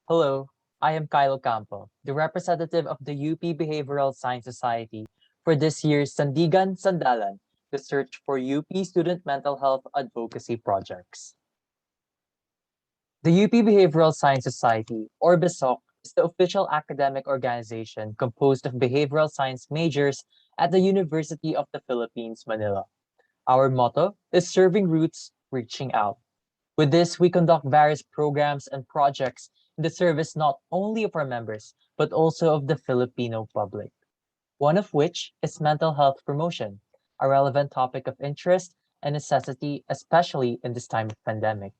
Hello, I am Kyle Campo, the representative of the UP Behavioral Science Society for this year's Sandigan Sandalan, the search for UP student mental health advocacy projects. The UP Behavioral Science Society, or BehSoc, is the official academic organization composed of behavioral science majors at the University of the Philippines, Manila. Our motto is serving roots, reaching out. With this, we conduct various programs and projects in the service not only of our members, but also of the Filipino public. One of which is mental health promotion, a relevant topic of interest and necessity, especially in this time of pandemic.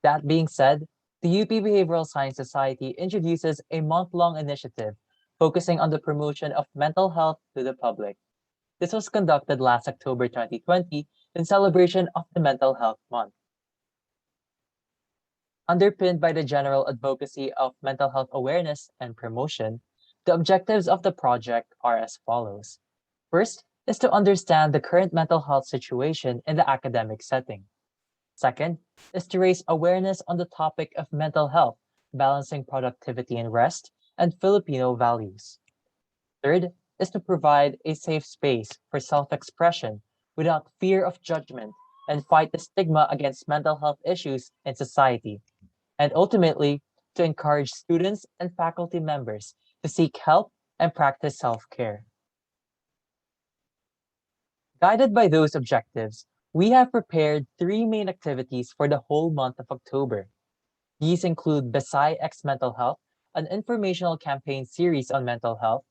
That being said, the UP Behavioral Science Society introduces a month-long initiative focusing on the promotion of mental health to the public. This was conducted last October 2020 in celebration of the Mental Health Month. Underpinned by the general advocacy of mental health awareness and promotion, the objectives of the project are as follows. First is to understand the current mental health situation in the academic setting. Second is to raise awareness on the topic of mental health, balancing productivity and rest, and Filipino values. Third is to provide a safe space for self-expression without fear of judgment and fight the stigma against mental health issues in society. And ultimately, to encourage students and faculty members to seek help and practice self-care. Guided by those objectives, we have prepared three main activities for the whole month of October. These include Besai X Mental Health, an informational campaign series on mental health,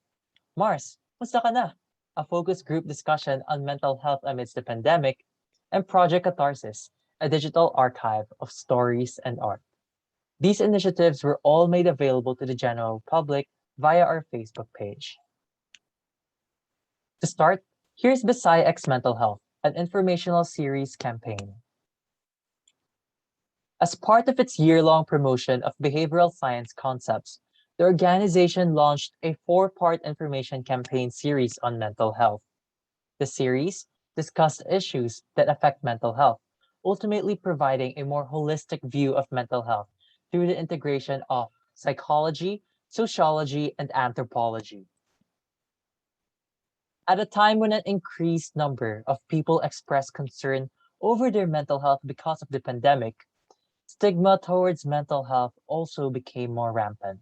Mars, musta ka na? A focus group discussion on mental health amidst the pandemic, and Project Catharsis, a digital archive of stories and art. These initiatives were all made available to the general public via our Facebook page. To start, here's Besai X Mental Health, an informational series campaign. As part of its year-long promotion of behavioral science concepts, the organization launched a four-part information campaign series on mental health. The series discussed issues that affect mental health, ultimately providing a more holistic view of mental health through the integration of psychology, sociology, and anthropology. At a time when an increased number of people express concern over their mental health because of the pandemic, stigma towards mental health also became more rampant.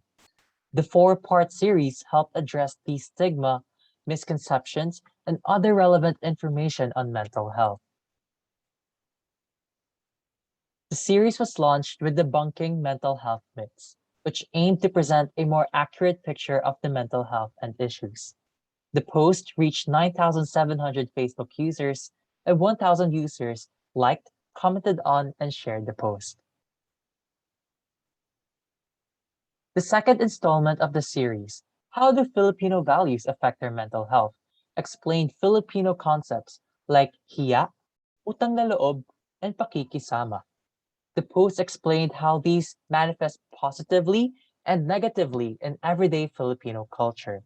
The four-part series helped address these stigma, misconceptions, and other relevant information on mental health. The series was launched with Debunking Mental Health Myths, which aimed to present a more accurate picture of the mental health and issues. The post reached 9,700 Facebook users, and 1,000 users liked, commented on, and shared the post. The second installment of the series, How Do Filipino Values Affect Our Mental Health, explained Filipino concepts like hiya, utang na loob, and pakikisama. The post explained how these manifest positively and negatively in everyday Filipino culture.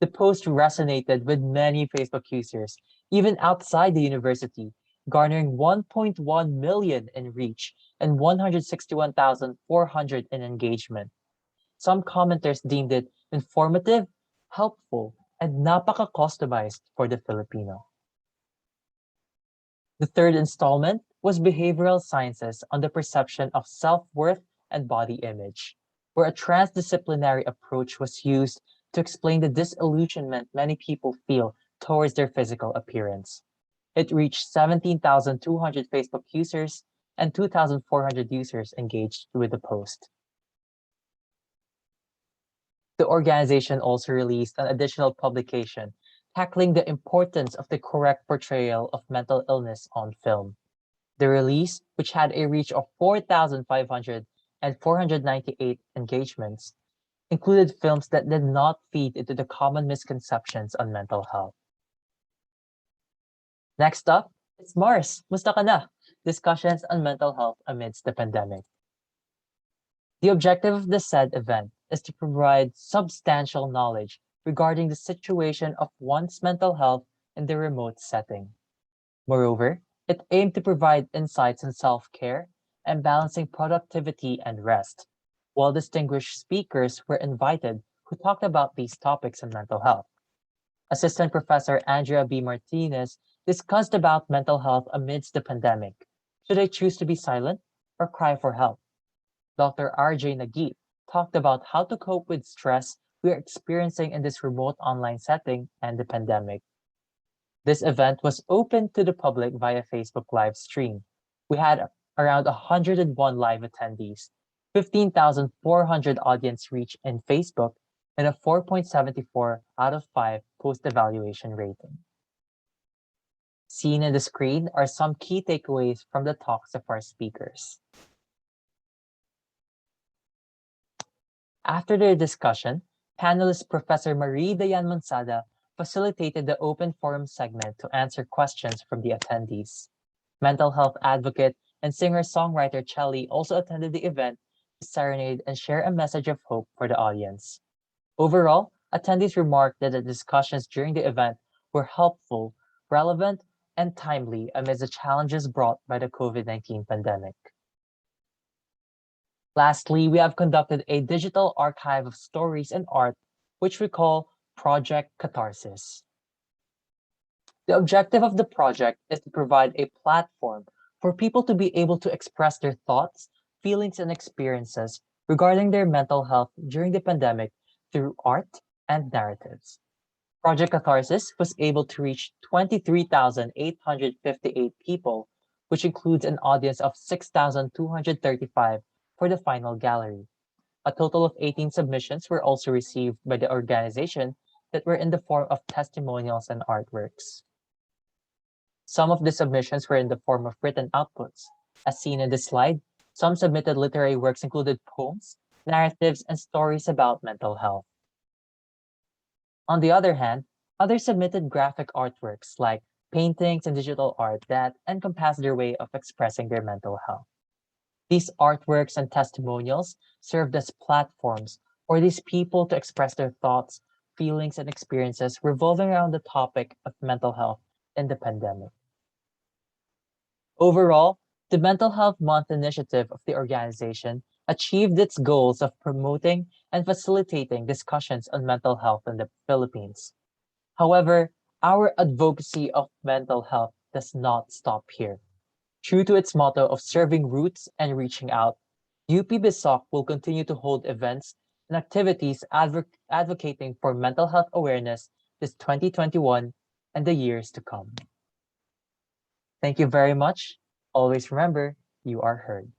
The post resonated with many Facebook users, even outside the university, garnering 1.1 million in reach and 161,400 in engagement. Some commenters deemed it informative, helpful, and napaka-customized for the Filipino. The third installment was Behavioral Sciences on the Perception of Self-Worth and Body Image, where a transdisciplinary approach was used to explain the disillusionment many people feel towards their physical appearance. It reached 17,200 Facebook users and 2,400 users engaged with the post. The organization also released an additional publication tackling the importance of the correct portrayal of mental illness on film. The release, which had a reach of 4,500 and 498 engagements, included films that did not feed into the common misconceptions on mental health. Next up, it's Mars, musta ka na? Discussions on mental health amidst the pandemic. The objective of the said event is to provide substantial knowledge regarding the situation of one's mental health in the remote setting. Moreover, it aimed to provide insights on self-care and balancing productivity and rest. While distinguished speakers were invited who talked about these topics in mental health. Assistant Professor Andrea B. Martinez discussed about mental health amidst the pandemic. Should I choose to be silent or cry for help? Dr. R.J. Nagit talked about how to cope with stress we are experiencing in this remote online setting and the pandemic. This event was open to the public via Facebook live stream. We had around 101 live attendees, 15,400 audience reach in Facebook, and a 4.74 out of 5 post-evaluation rating. Seen in the screen are some key takeaways from the talks of our speakers. After their discussion, panelist Professor Marie Dayan Monsada facilitated the open forum segment to answer questions from the attendees. Mental health advocate and singer-songwriter Chelly also attended the event to serenade and share a message of hope for the audience. Overall, attendees remarked that the discussions during the event were helpful, relevant, and timely amidst the challenges brought by the COVID-19 pandemic. Lastly, we have conducted a digital archive of stories and art, which we call Project Catharsis. The objective of the project is to provide a platform for people to be able to express their thoughts, feelings, and experiences regarding their mental health during the pandemic through art and narratives. Project Catharsis was able to reach 23,858 people, which includes an audience of 6,235 for the final gallery. A total of 18 submissions were also received by the organization that were in the form of testimonials and artworks. Some of the submissions were in the form of written outputs. As seen in this slide, some submitted literary works included poems, narratives, and stories about mental health. On the other hand, others submitted graphic artworks like paintings and digital art that encompass their way of expressing their mental health. These artworks and testimonials served as platforms for these people to express their thoughts, feelings, and experiences revolving around the topic of mental health in the pandemic. Overall, the Mental Health Month initiative of the organization achieved its goals of promoting and facilitating discussions on mental health in the Philippines. However, our advocacy of mental health does not stop here. True to its motto of serving roots and reaching out, UP BehSoc will continue to hold events and activities advocating for mental health awareness this 2021 and the years to come. Thank you very much. Always remember, you are heard.